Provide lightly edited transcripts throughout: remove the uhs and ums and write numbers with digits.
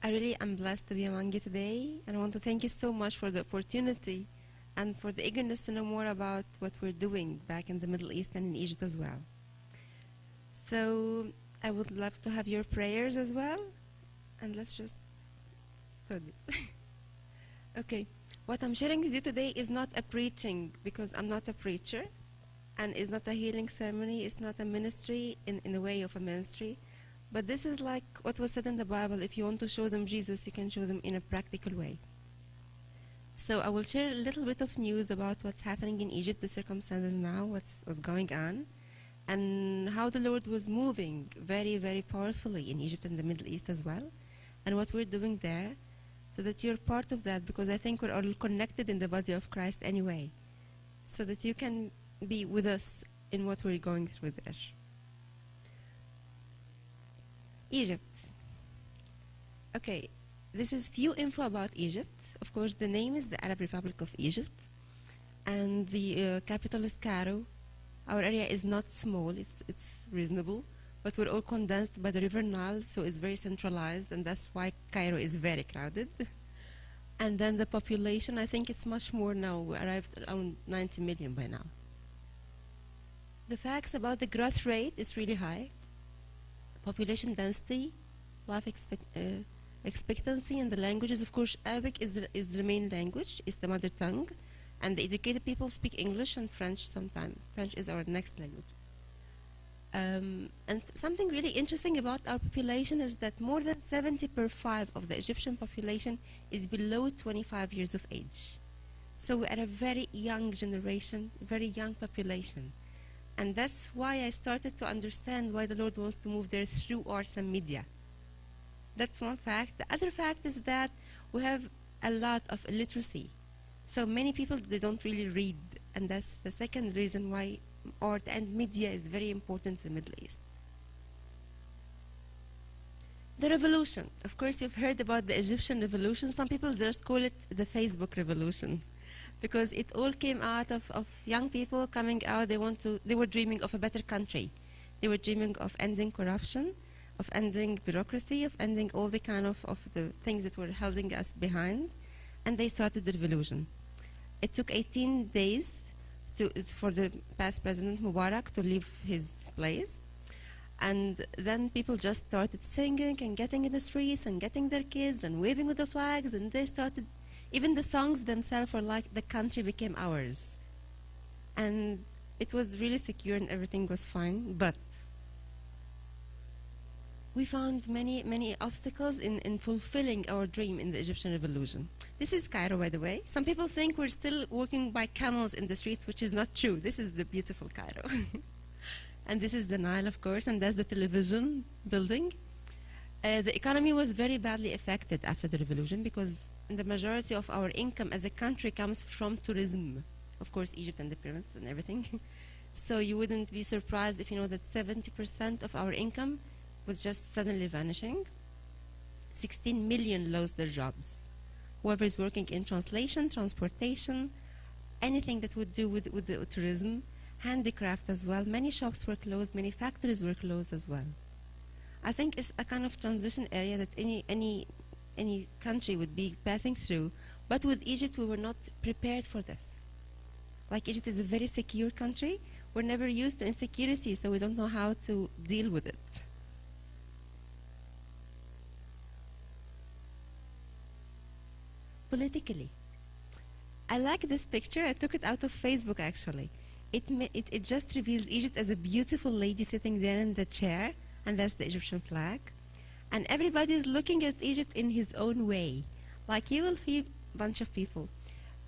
I really am blessed to be among you today, and I want to thank you so much for the opportunity and for the eagerness to know more about what we're doing back in the Middle East and in Egypt as well. So I would love to have your prayers as well, and let's just do this. Okay, what I'm sharing with you today is not a preaching, because I'm not a preacher, and it's not a healing ceremony, it's not a ministry in a way of a ministry. But this is like what was said in the Bible: if you want to show them Jesus, you can show them in a practical way. So I will share a little bit of news about what's happening in Egypt, the circumstances now, what's going on, and how the Lord was moving very, very powerfully in Egypt and the Middle East as well, and what we're doing there, so that you're part of that, because I think we're all connected in the body of Christ anyway, so that you can be with us in what we're going through there. Egypt. Okay, this is few info about Egypt. Of course, the name is the Arab Republic of Egypt, and the capital is Cairo. Our area is not small, it's reasonable, but we're all condensed by the river Nile, so it's very centralized, and that's why Cairo is very crowded. And then the population, I think it's much more now. We arrived around 90 million by now. The facts about the growth rate is really high. Population density, life expectancy, and the languages. Of course, Arabic is the main language, is the mother tongue, and the educated people speak English and French sometimes. French is our next language. And something really interesting about our population is that more than 70 per 5 of the Egyptian population is below 25 years of age. So we are a very young generation, very young population. And that's why I started to understand why the Lord wants to move there through arts and media. That's one fact. The other fact is that we have a lot of illiteracy. So many people, they don't really read. And that's the second reason why art and media is very important in the Middle East. The revolution. Of course, you've heard about the Egyptian revolution. Some people just call it the Facebook revolution, because it all came out of young people coming out. They were dreaming of a better country. They were dreaming of ending corruption, of ending bureaucracy, of ending all the kind of the things that were holding us behind. And they started the revolution. It took 18 days for the past president Mubarak to leave his place. And then people just started singing and getting in the streets and getting their kids and waving with the flags, and they started. Even the songs themselves were like, the country became ours. And it was really secure and everything was fine, but we found many, many obstacles in fulfilling our dream in the Egyptian revolution. This is Cairo, by the way. Some people think we're still walking by camels in the streets, which is not true. This is the beautiful Cairo. And this is the Nile, of course, and that's the television building. The economy was very badly affected after the revolution, because the majority of our income as a country comes from tourism. Of course, Egypt and the pyramids and everything. So you wouldn't be surprised if you know that 70% of our income was just suddenly vanishing. 16 million lost their jobs. Whoever is working in translation, transportation, anything that would do with the tourism, handicraft as well. Many shops were closed, many factories were closed as well. I think it's a kind of transition area that any country would be passing through. But with Egypt, we were not prepared for this. Like, Egypt is a very secure country. We're never used to insecurity, so we don't know how to deal with it. Politically, I like this picture. I took it out of Facebook, actually. It just reveals Egypt as a beautiful lady sitting there in the chair, and that's the Egyptian flag. And everybody is looking at Egypt in his own way. Like, you will see a bunch of people.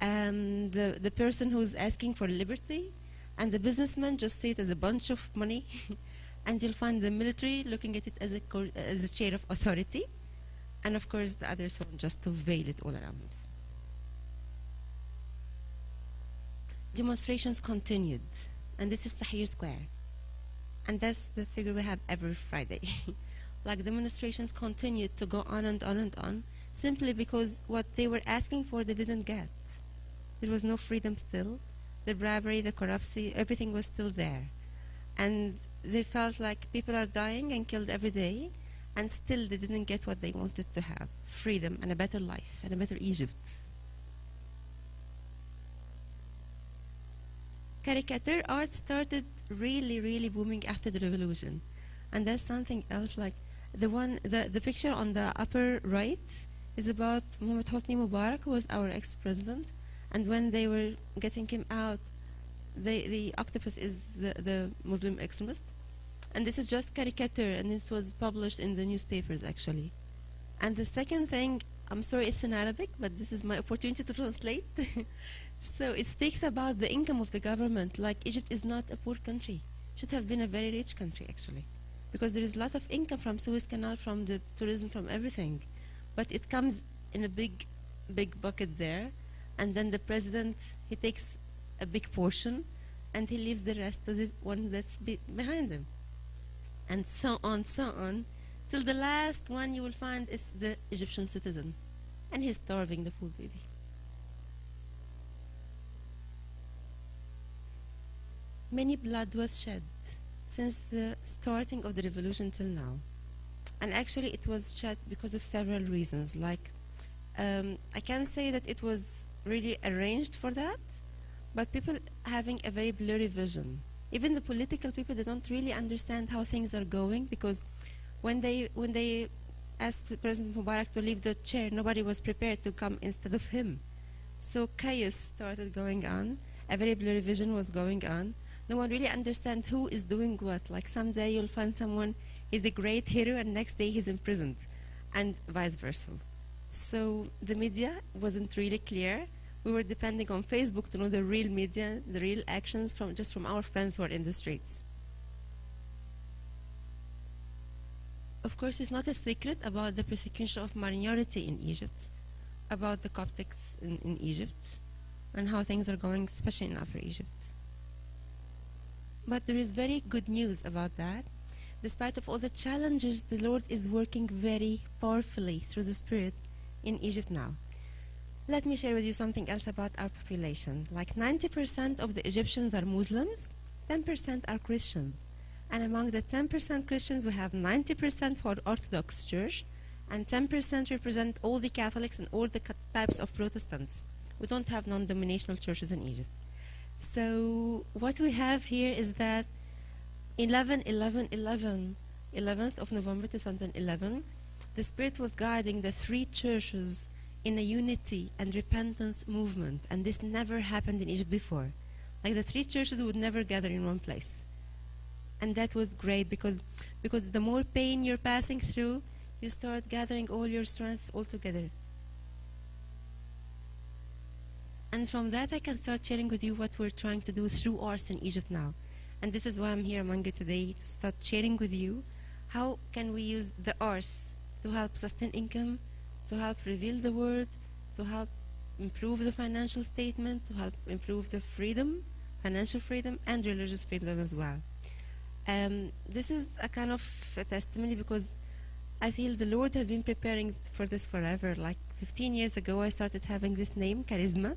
The person who's asking for liberty, and the businessman just see it as a bunch of money. And you'll find the military looking at it as a chair of authority. And of course, the others want just to veil it all around. Demonstrations continued. And this is Tahrir Square. And that's the figure we have every Friday. Like, demonstrations continued to go on and on and on, simply because what they were asking for, they didn't get. There was no freedom still. The bribery, the corruption, everything was still there. And they felt like people are dying and killed every day, and still they didn't get what they wanted to have, freedom and a better life and a better Egypt. Caricature art started really booming after the revolution. And that's something else, like the picture on the upper right is about Muhammad Hosni Mubarak, who was our ex-president. And when they were getting him out, the octopus is the Muslim extremist. And this is just caricature, and this was published in the newspapers, actually. And the second thing, I'm sorry it's in Arabic, but this is my opportunity to translate. So it speaks about the income of the government, like Egypt is not a poor country. It should have been a very rich country, actually. Because there is a lot of income from Suez Canal, from the tourism, from everything. But it comes in a big bucket there. And then the president, he takes a big portion, and he leaves the rest to the one that's behind him. And so on, till the last one you will find is the Egyptian citizen. And he's starving, the poor baby. Many blood was shed since the starting of the revolution till now. And actually it was shed because of several reasons. Like, I can say that it was really arranged for that, but people having a very blurry vision. Even the political people, they don't really understand how things are going, because when they asked President Mubarak to leave the chair, nobody was prepared to come instead of him. So chaos started going on, a very blurry vision was going on. No one really understands who is doing what. Like someday you'll find someone is a great hero and next day he's imprisoned, and vice versa. So the media wasn't really clear. We were depending on Facebook to know the real media, the real actions from our friends who are in the streets. Of course, it's not a secret about the persecution of minority in Egypt, about the Coptics in Egypt, and how things are going, especially in Upper Egypt. But there is very good news about that. Despite of all the challenges, the Lord is working very powerfully through the Spirit in Egypt now. Let me share with you something else about our population. Like 90% of the Egyptians are Muslims, 10% are Christians. And among the 10% Christians, we have 90% who are Orthodox Church, and 10% represent all the Catholics and all the types of Protestants. We don't have non-denominational churches in Egypt. So what we have here is that 11th of November 2011, the Spirit was guiding the three churches in a unity and repentance movement, and this never happened in Egypt before. Like the three churches would never gather in one place. And that was great, because the more pain you're passing through, you start gathering all your strengths all together. And from that I can start sharing with you what we're trying to do through arts in Egypt now. And this is why I'm here among you today, to start sharing with you how can we use the arts to help sustain income, to help reveal the word, to help improve the financial statement, to help improve the freedom, financial freedom, and religious freedom as well. This is a kind of a testimony, because I feel the Lord has been preparing for this forever. Like 15 years ago, I started having this name, Charisma.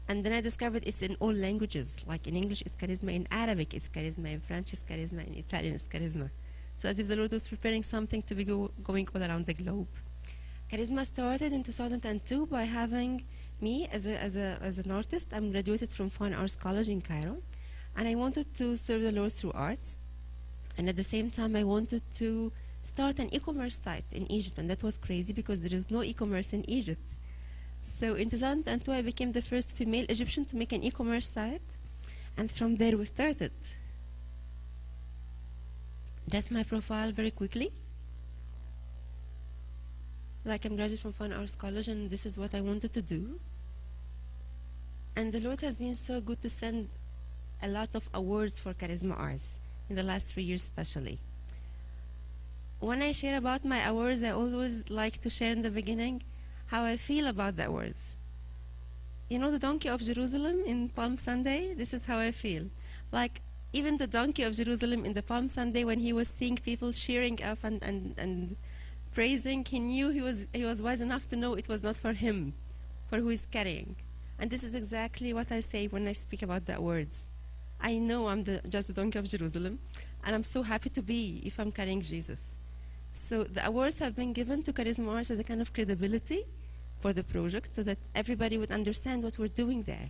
And then I discovered it's in all languages. Like in English, it's Charisma. In Arabic, it's Charisma. In French, it's Charisma. In Italian, it's Charisma. So as if the Lord was preparing something to be going all around the globe. Charisma started in 2002 by having me as an artist. I'm graduated from Fine Arts College in Cairo. And I wanted to serve the Lord through arts. And at the same time, I wanted to start an e-commerce site in Egypt. And that was crazy, because there is no e-commerce in Egypt. So in 2002, I became the first female Egyptian to make an e-commerce site. And from there, we started. That's my profile very quickly. Like, I'm graduate from Fine Arts College, and this is what I wanted to do. And the Lord has been so good to send a lot of awards for Charisma Arts in the last 3 years especially. When I share about my awards, I always like to share in the beginning how I feel about the awards. You know the donkey of Jerusalem in Palm Sunday? This is how I feel. Like, even the donkey of Jerusalem in the Palm Sunday, when he was seeing people cheering up and praising, he knew he was wise enough to know it was not for him, for who he's carrying. And this is exactly what I say when I speak about the awards. I know I'm just the donkey of Jerusalem, and I'm so happy to be if I'm carrying Jesus. So the awards have been given to Charisma Arts as a kind of credibility for the project so that everybody would understand what we're doing there.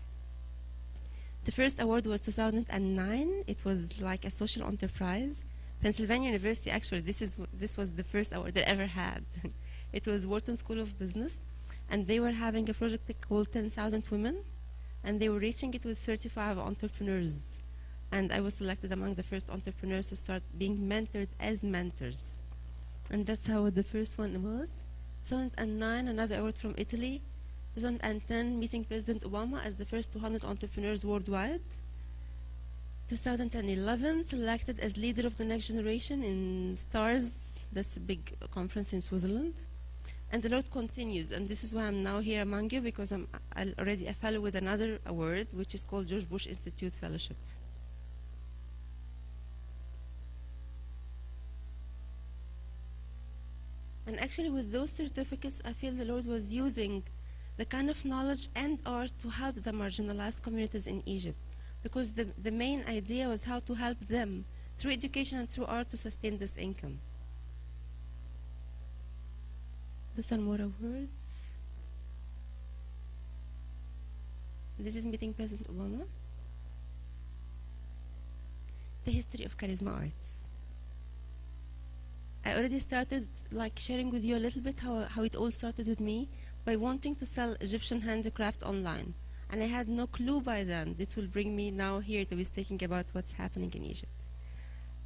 The first award was 2009. It was like a social enterprise. Pennsylvania University, actually, this was the first award they ever had. It was Wharton School of Business, and they were having a project called 10,000 Women, and they were reaching it with 35 entrepreneurs. And I was selected among the first entrepreneurs to start being mentored as mentors. And that's how the first one was. 2009, another award from Italy. 2010, meeting President Obama as the first 200 entrepreneurs worldwide. 2011, selected as leader of the next generation in STARS. That's a big conference in Switzerland. And the Lord continues, and this is why I'm now here among you, because I'm already a fellow with another award, which is called George Bush Institute Fellowship. And actually with those certificates, I feel the Lord was using the kind of knowledge and art to help the marginalized communities in Egypt. Because the main idea was how to help them through education and through art to sustain this income. Those are more awards. This is meeting President Obama. The history of Charisma Arts. I already started like sharing with you a little bit how it all started with me by wanting to sell Egyptian handicraft online. And I had no clue by then. This will bring me now here to be speaking about what's happening in Egypt.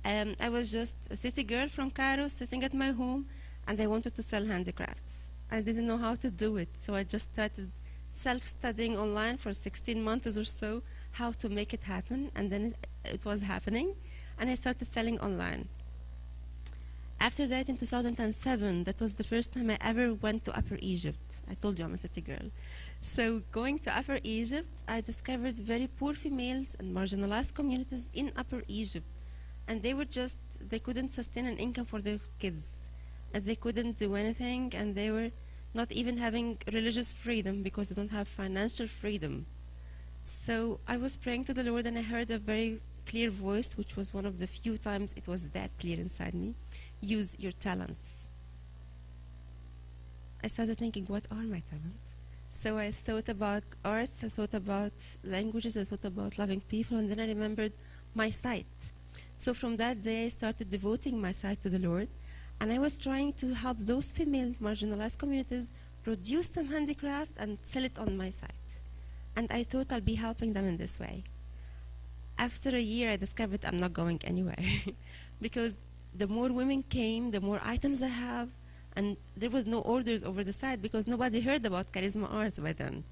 I was just a city girl from Cairo sitting at my home, and I wanted to sell handicrafts. I didn't know how to do it, so I just started self-studying online for 16 months or so how to make it happen, and then it was happening, and I started selling online. After that, in 2007, that was the first time I ever went to Upper Egypt. I told you I'm a city girl. So going to Upper Egypt, I discovered very poor females and marginalized communities in Upper Egypt. And they couldn't sustain an income for their kids. And they couldn't do anything, and they were not even having religious freedom because they don't have financial freedom. So I was praying to the Lord, and I heard a very clear voice, which was one of the few times it was that clear inside me. Use your talents. I started thinking, what are my talents? So I thought about arts, I thought about languages, I thought about loving people, and then I remembered my sight. So from that day, I started devoting my sight to the Lord, and I was trying to help those female marginalized communities produce some handicraft and sell it on my site. And I thought I'll be helping them in this way. After a year, I discovered I'm not going anywhere because the more women came, the more items I have, and there was no orders over the site because nobody heard about Charisma Arts by then.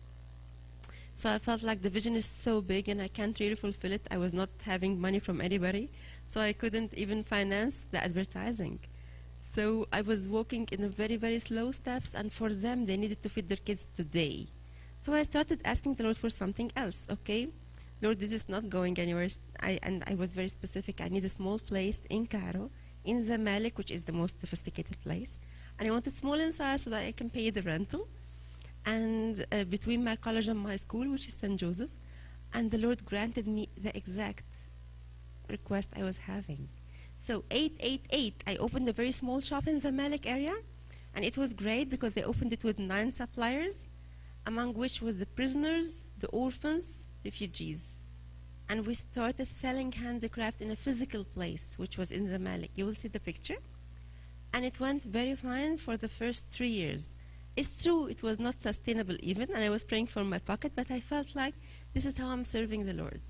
So I felt like the vision is so big and I can't really fulfill it. I was not having money from anybody, so I couldn't even finance the advertising. So I was walking in a very, very slow steps, and for them, they needed to feed their kids today. So I started asking the Lord for something else, okay? Lord, this is not going anywhere. And I was very specific. I need a small place in Cairo, in Zamalek, which is the most sophisticated place. And I wanted small in size so that I can pay the rental. And between my college and my school, which is St. Joseph. And the Lord granted me the exact request I was having. So 888, I opened a very small shop in Zamalek area. And it was great because they opened it with 9 suppliers, among which were the prisoners, the orphans, refugees. And we started selling handicraft in a physical place, which was in Zamalek. You will see the picture. And it went very fine for the first 3 years. It's true, it was not sustainable even, and I was praying for my pocket, but I felt like this is how I'm serving the Lord.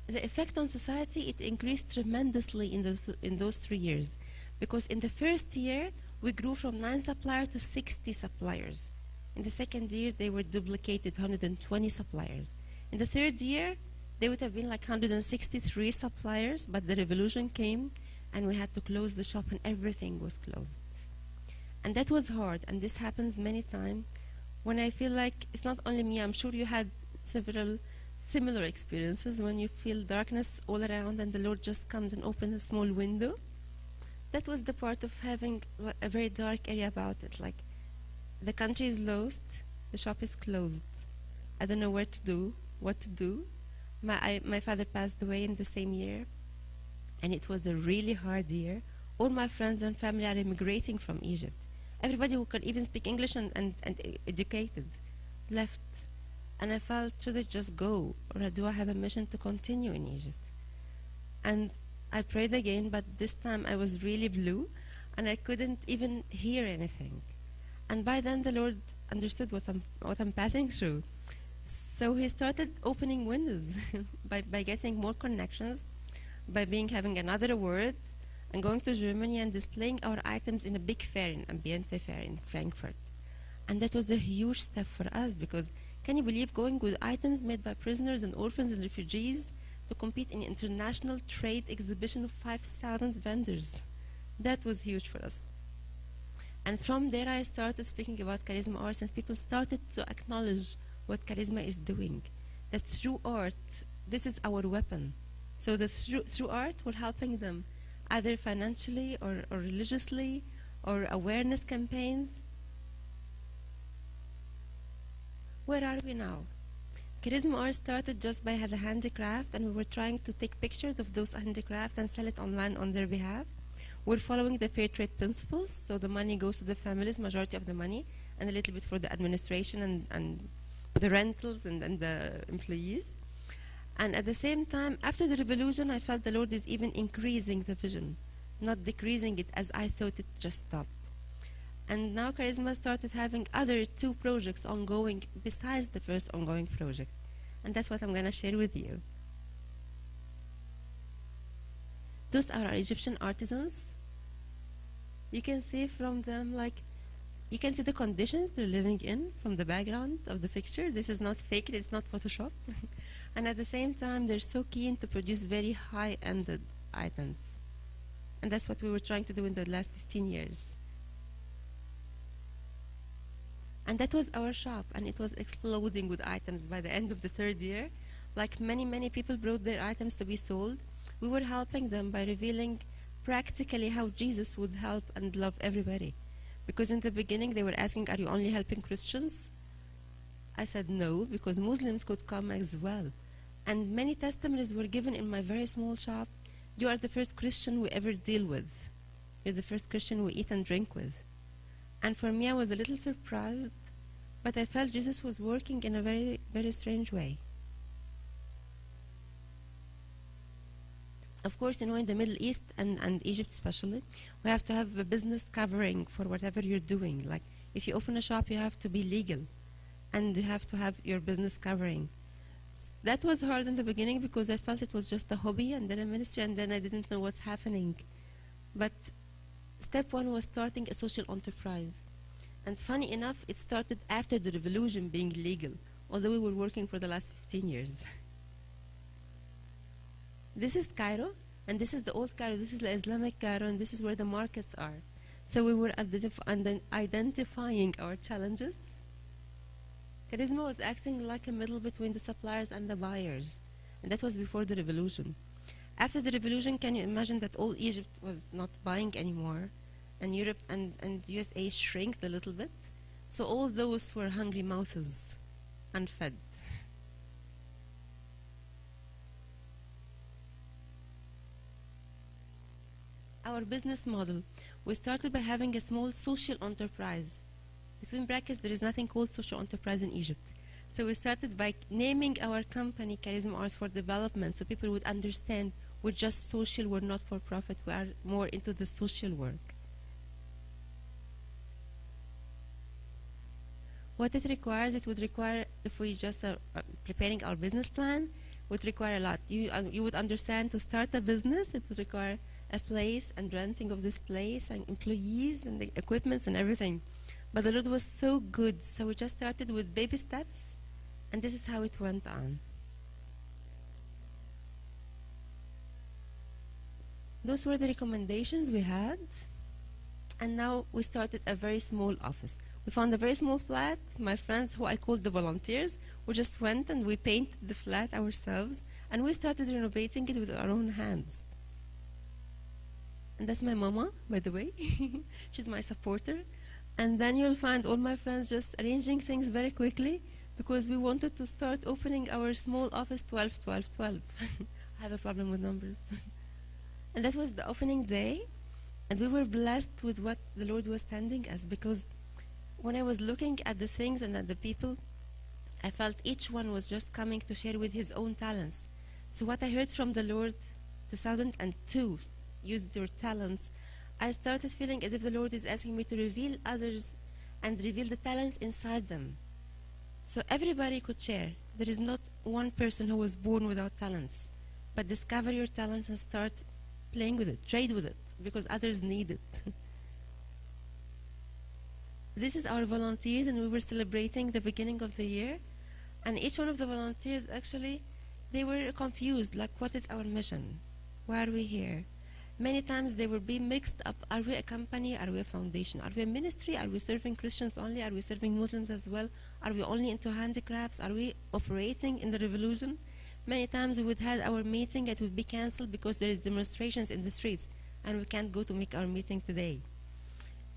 The effect on society, it increased tremendously in those 3 years. Because in the first year, we grew from 9 suppliers to 60 suppliers. In the second year, they were duplicated, 120 suppliers. In the third year, they would have been like 163 suppliers, but the revolution came, and we had to close the shop, and everything was closed. And that was hard, and this happens many times when I feel like it's not only me. I'm sure you had several similar experiences when you feel darkness all around, and the Lord just comes and opens a small window. That was the part of having a very dark area about it, like the country is lost, the shop is closed. I don't know what to do. My father passed away in the same year, And it was a really hard year. All my friends and family are immigrating from Egypt. Everybody who could even speak English and educated left. And I felt, should I just go? Or do I have a mission to continue in Egypt? And I prayed again, but this time I was really blue, and I couldn't even hear anything. And by then the Lord understood what I'm passing through. So he started opening windows by getting more connections, by having another award, and going to Germany and displaying our items in a big fair, in Ambiente Fair in Frankfurt. And that was a huge step for us, because can you believe going with items made by prisoners and orphans and refugees to compete in an international trade exhibition of 5,000 vendors? That was huge for us. And from there I started speaking about Charisma Arts, and people started to acknowledge what Charisma is doing. That through art, this is our weapon. So that through art, we're helping them, either financially or religiously, or awareness campaigns. Where are we now? Charisma Arts started just by the handicraft, and we were trying to take pictures of those handicrafts and sell it online on their behalf. We're following the fair trade principles, so the money goes to the families, majority of the money, and a little bit for the administration and the rentals and the employees. And at the same time, after the revolution, I felt the Lord is even increasing the vision, not decreasing it as I thought it just stopped. And now Charisma started having other 2 projects ongoing besides the first ongoing project. And that's what I'm going to share with you. Those are our Egyptian artisans. You can see from them, you can see the conditions they're living in from the background of the picture. This is not fake, it's not Photoshop. And at the same time, they're so keen to produce very high-ended items. And that's what we were trying to do in the last 15 years. And that was our shop, and it was exploding with items by the end of the 3rd year. Like many people brought their items to be sold. We were helping them by revealing practically how Jesus would help and love everybody. Because in the beginning they were asking, are you only helping Christians? I said no, because Muslims could come as well. And many testimonies were given in my very small shop. You are the first Christian we ever deal with. You're the first Christian we eat and drink with. And for me, I was a little surprised, but I felt Jesus was working in a very, very strange way. Of course, in the Middle East and Egypt especially, we have to have a business covering for whatever you're doing. Like, if you open a shop, you have to be legal, and you have to have your business covering. That was hard in the beginning because I felt it was just a hobby and then a ministry, and then I didn't know what's happening. But step 1 was starting a social enterprise. And funny enough, it started after the revolution being legal, although we were working for the last 15 years. This is Cairo, and this is the old Cairo, this is the Islamic Cairo, and this is where the markets are. So we were identifying our challenges. Charisma was acting like a middle between the suppliers and the buyers, and that was before the revolution. After the revolution, can you imagine that all Egypt was not buying anymore, and Europe and USA shrinked a little bit? So all those were hungry mouths, unfed. Our business model, we started by having a small social enterprise. Between brackets, there is nothing called social enterprise in Egypt. So we started by naming our company Charisma Arts for Development, so people would understand we're just social, we're not for profit, we are more into the social work. What it requires, it would require, if we just are preparing our business plan, would require a lot. You would understand to start a business, it would require a place and renting of this place and employees and the equipments and everything. But the Lord was so good, so we just started with baby steps, and this is how it went on. Those were the recommendations we had, and now we started a very small office. We found a very small flat. My friends, who I called the volunteers, we just went and we painted the flat ourselves, and we started renovating it with our own hands. And that's my mama, by the way. She's my supporter. And then you'll find all my friends just arranging things very quickly because we wanted to start opening our small office 12, 12, 12. I have a problem with numbers. And that was the opening day. And we were blessed with what the Lord was sending us, because when I was looking at the things and at the people, I felt each one was just coming to share with his own talents. So what I heard from the Lord, 2002, use your talents, I started feeling as if the Lord is asking me to reveal others and reveal the talents inside them. So everybody could share. There is not one person who was born without talents, but discover your talents and start playing with it, trade with it, because others need it. This is our volunteers, and we were celebrating the beginning of the year. And each one of the volunteers, actually, they were confused, like, what is our mission? Why are we here? Many times they were being mixed up. Are we a company? Are we a foundation? Are we a ministry? Are we serving Christians only? Are we serving Muslims as well? Are we only into handicrafts? Are we operating in the revolution? Many times we would have our meeting, it would be cancelled because there is demonstrations in the streets, and we can't go to make our meeting today.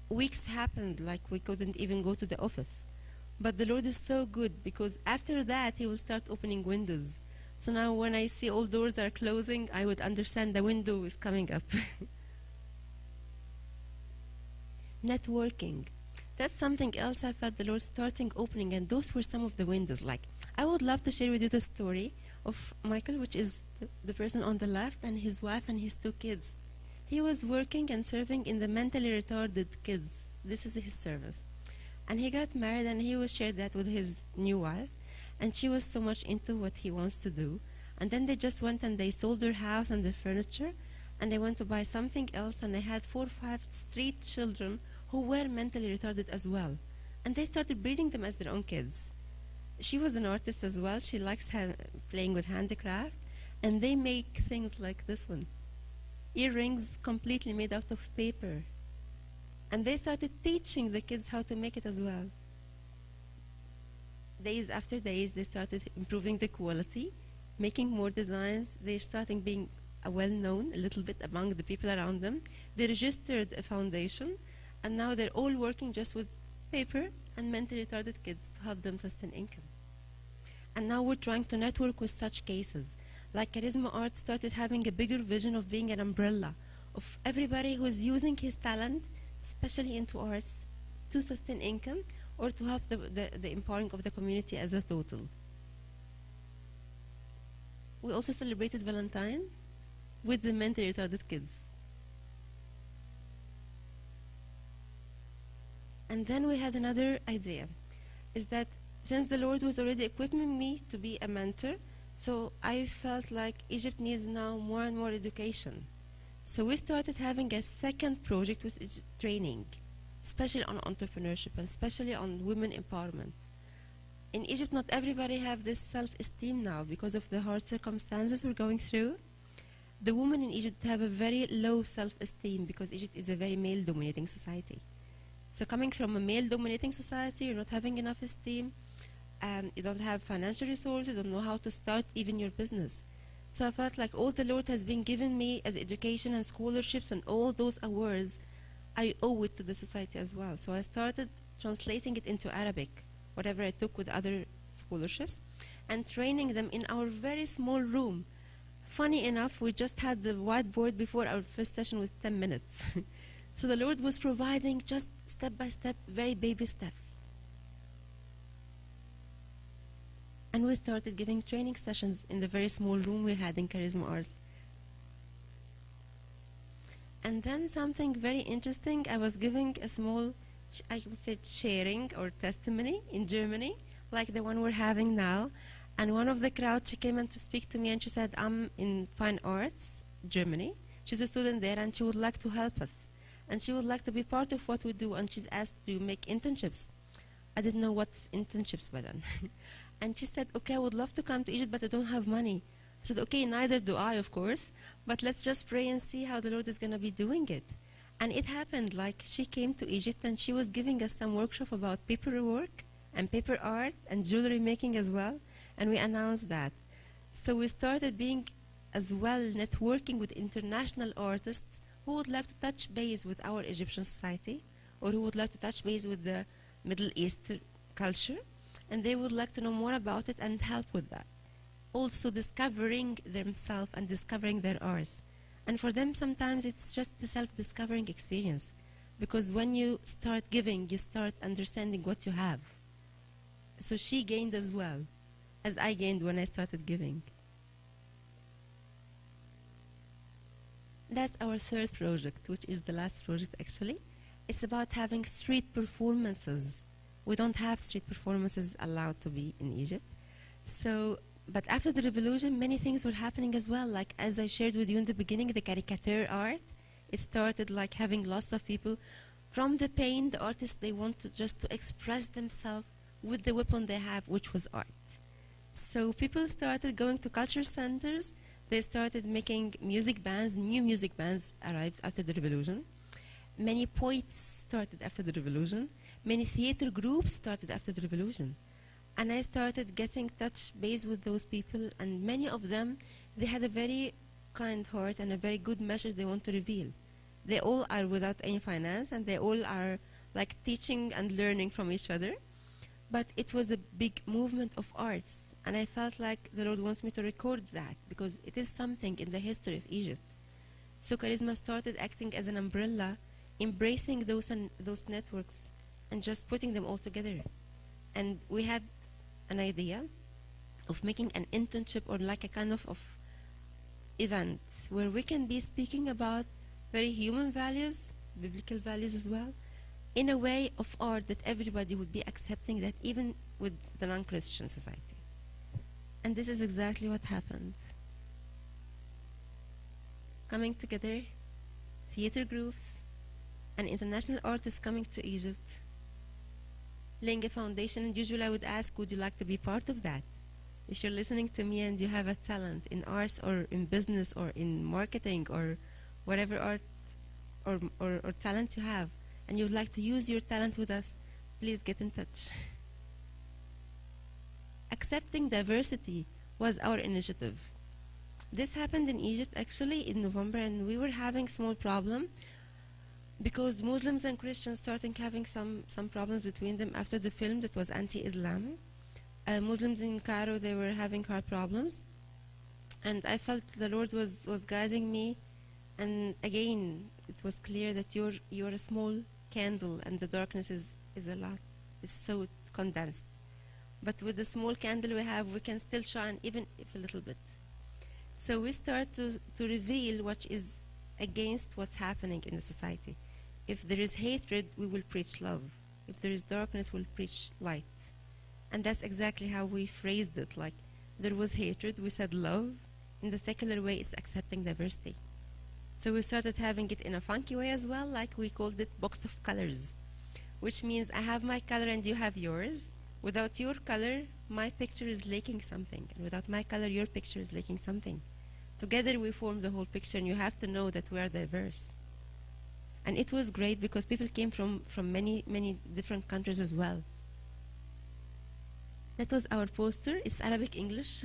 Weeks happened, like we couldn't even go to the office. But the Lord is so good, because after that, He will start opening windows. So now when I see all doors are closing, I would understand the window is coming up. Networking. That's something else I felt the Lord starting opening, and those were some of the windows. Like, I would love to share with you the story of Michael, which is the person on the left, and his wife and his 2 kids. He was working and serving in the mentally retarded kids. This is his service. And he got married, and he was shared that with his new wife. And she was so much into what he wants to do. And then they just went and they sold their house and their furniture, and they went to buy something else, and they had 4 or 5 street children who were mentally retarded as well. And they started breeding them as their own kids. She was an artist as well. She likes playing with handicraft. And they make things like this one. Earrings completely made out of paper. And they started teaching the kids how to make it as well. Days after days, they started improving the quality, making more designs. They're starting being well-known a little bit among the people around them. They registered a foundation, and now they're all working just with paper and mentally retarded kids to help them sustain income. And now we're trying to network with such cases. Like Charisma Art started having a bigger vision of being an umbrella of everybody who's using his talent, especially into arts, to sustain income or to help the empowering of the community as a total. We also celebrated Valentine with the mentally retarded kids. And then we had another idea, is that since the Lord was already equipping me to be a mentor, so I felt like Egypt needs now more and more education. So we started having a second project with training, especially on entrepreneurship and especially on women empowerment. In Egypt, not everybody have this self-esteem now because of the hard circumstances we're going through. The women in Egypt have a very low self-esteem because Egypt is a very male-dominating society. So coming from a male-dominating society, you're not having enough esteem, you don't have financial resources, you don't know how to start even your business. So I felt like all the Lord has been given me as education and scholarships and all those awards, I owe it to the society as well. So I started translating it into Arabic, whatever I took with other scholarships, and training them in our very small room. Funny enough, we just had the whiteboard before our first session with 10 minutes. So the Lord was providing just step by step, very baby steps. And we started giving training sessions in the very small room we had in Charisma Arts. And then something very interesting, I was giving a small, I would say, sharing or testimony in Germany, like the one we're having now. And one of the crowd, she came in to speak to me and she said, I'm in Fine Arts, Germany. She's a student there and she would like to help us. And she would like to be part of what we do, and she's asked to make internships. I didn't know what internships were then. And she said, okay, I would love to come to Egypt, but I don't have money. I said, okay, neither do I, of course, but let's just pray and see how the Lord is going to be doing it. And it happened, like she came to Egypt and she was giving us some workshop about paperwork and paper art and jewelry making as well, and we announced that. So we started being as well networking with international artists who would like to touch base with our Egyptian society, or who would like to touch base with the Middle East culture, and they would like to know more about it and help with that. Also discovering themselves and discovering their arts. And for them, sometimes it's just the self-discovering experience. Because when you start giving, you start understanding what you have. So she gained as well as I gained when I started giving. That's our third project, which is the last project actually. It's about having street performances. We don't have street performances allowed to be in Egypt. So, but after the revolution, many things were happening as well. Like as I shared with you in the beginning, the caricature art, it started like having lots of people. From the pain, the artists, they want to just to express themselves with the weapon they have, which was art. So people started going to culture centers. They started making music bands. New music bands arrived after the revolution. Many poets started after the revolution. Many theater groups started after the revolution. And I started getting touch base with those people, and many of them, they had a very kind heart and a very good message they want to reveal. They all are without any finance, and they all are like teaching and learning from each other. But it was a big movement of arts, and I felt like the Lord wants me to record that because it is something in the history of Egypt. So Charisma started acting as an umbrella, embracing those networks and just putting them all together. And we had an idea of making an internship or like a kind of event where we can be speaking about very human values, biblical values as well, in a way of art that everybody would be accepting that even with the non-Christian society. And this is exactly what happened. Coming together, theater groups, and international artists coming to Egypt, laying a foundation, and usually I would ask, would you like to be part of that? If you're listening to me and you have a talent in arts or in business or in marketing or whatever art or talent you have, and you would like to use your talent with us, please get in touch. Accepting diversity was our initiative. This happened in Egypt actually in November, and we were having small problem because Muslims and Christians started having some problems between them after the film that was anti-Islam. Muslims in Cairo, they were having hard problems, and I felt the Lord was guiding me, and again it was clear that you're a small candle and the darkness is so condensed. But with the small candle we have, we can still shine even if a little bit. So we start to reveal what is against what's happening in the society. If there is hatred, we will preach love. If there is darkness, we'll preach light. And that's exactly how we phrased it. Like, there was hatred, we said love. In the secular way, it's accepting diversity. So we started having it in a funky way as well, like we called it box of colors, which means I have my color and you have yours. Without your color, my picture is lacking something. And without my color, your picture is lacking something. Together we form the whole picture, and you have to know that we are diverse. And it was great because people came from many different countries as well. That was our poster. It's Arabic English.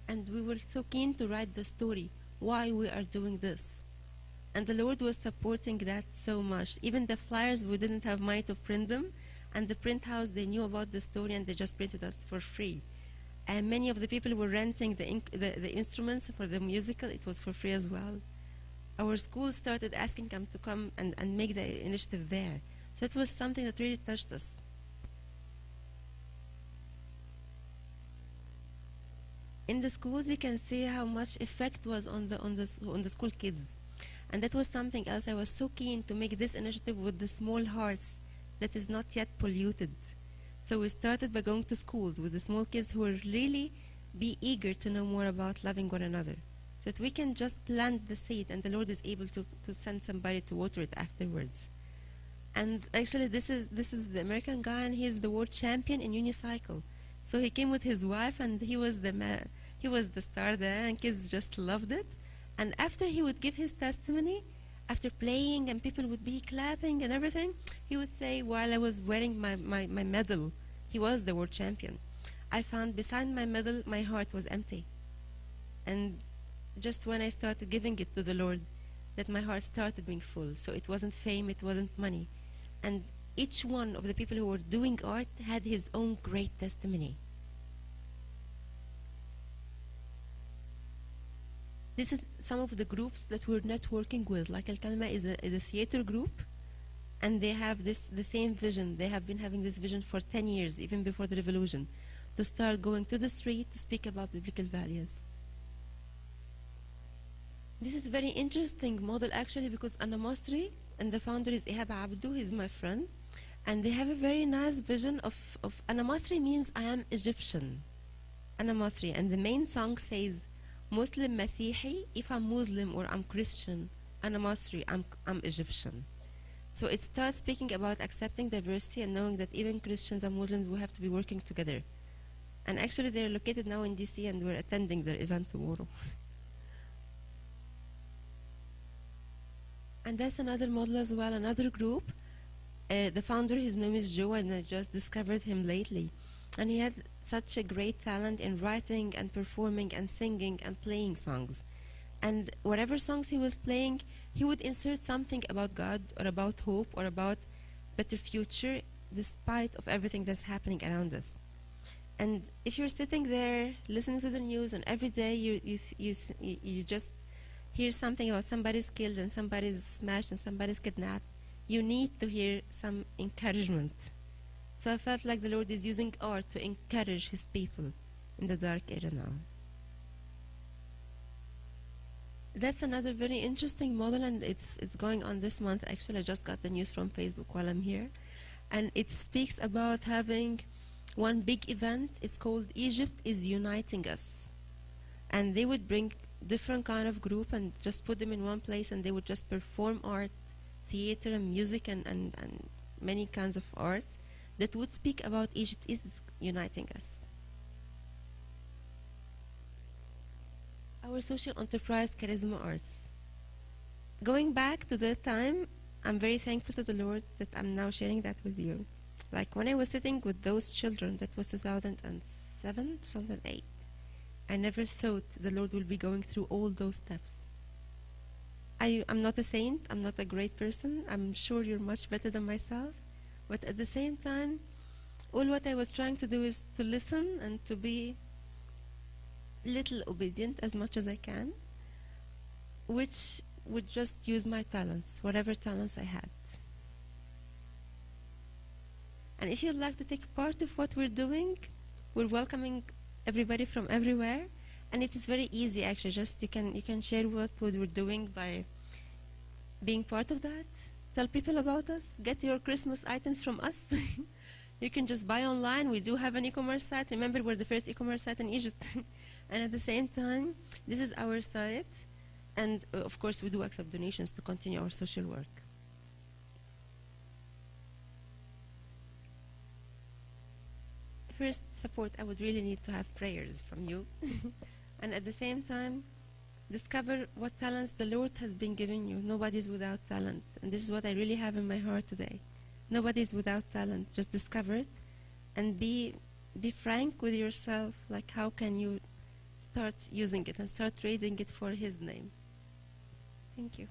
And we were so keen to write the story, why we are doing this. And the Lord was supporting that so much. Even the flyers, we didn't have money to print them. And the print house, they knew about the story and they just printed us for free. And many of the people were renting the instruments for the musical. It was for free as well. Our school started asking them to come and make the initiative there. So it was something that really touched us. In the schools, you can see how much effect was on the school kids. And that was something else. I was so keen to make this initiative with the small hearts that is not yet polluted. So we started by going to schools with the small kids who will really be eager to know more about loving one another. So that we can just plant the seed and the Lord is able to send somebody to water it afterwards. And actually this is the American guy, and he's the world champion in unicycle. So he came with his wife, and he was the star there, and kids just loved it. And after he would give his testimony, after playing and people would be clapping and everything, he would say, while I was wearing my medal, he was the world champion, I found beside my medal, my heart was empty. And just when I started giving it to the Lord, that my heart started being full. So it wasn't fame, it wasn't money. And each one of the people who were doing art had his own great testimony. This is some of the groups that we're networking with. Like Al-Kalma is a theater group, and they have the same vision. They have been having this vision for 10 years, even before the revolution, to start going to the street to speak about biblical values. This is a very interesting model, actually, because Anna Masri and the founder is Ihab Abdu, he's my friend, and they have a very nice vision of Anna Masri means I am Egyptian. Anna Masri, and the main song says, Muslim Masihi, if I'm Muslim or I'm Christian, Anna Masri, I'm Egyptian. So it starts speaking about accepting diversity and knowing that even Christians and Muslims will have to be working together. And actually they're located now in DC, and we're attending their event tomorrow. And that's another model as well, another group. The founder, his name is Joe, and I just discovered him lately. And he had such a great talent in writing and performing and singing and playing songs. And whatever songs he was playing, he would insert something about God or about hope or about better future, despite of everything that's happening around us. And if you're sitting there listening to the news, and every day you just hear something about somebody's killed and somebody's smashed and somebody's kidnapped, you need to hear some encouragement. So I felt like the Lord is using art to encourage his people in the dark era now. That's another very interesting model, and it's going on this month. Actually, I just got the news from Facebook while I'm here. And it speaks about having one big event. It's called Egypt is Uniting Us. And they would bring different kind of group and just put them in one place, and they would just perform art, theater and music and many kinds of arts that would speak about Egypt is uniting us. Our social enterprise, Charisma Arts. Going back to that time, I'm very thankful to the Lord that I'm now sharing that with you. Like when I was sitting with those children, that was 2007, 2008. I never thought the Lord will be going through all those steps. I'm not a saint, I'm not a great person, I'm sure you're much better than myself, but at the same time, all what I was trying to do is to listen and to be little obedient as much as I can, which would just use my talents, whatever talents I had. And if you'd like to take part of what we're doing, we're welcoming everybody from everywhere, and it is very easy actually. Just you can share what we're doing by being part of that. Tell people about us. Get your Christmas items from us. You can just buy online. We do have an e-commerce site. Remember, we're the first e-commerce site in Egypt. And at the same time, this is our site, and of course we do accept donations to continue our social work. First, support. I would really need to have prayers from you. And at the same time, discover what talents the Lord has been giving you. Nobody's without talent. And this is what I really have in my heart today. Nobody's without talent. Just discover it and be frank with yourself. Like, how can you start using it and start raising it for His name? Thank you.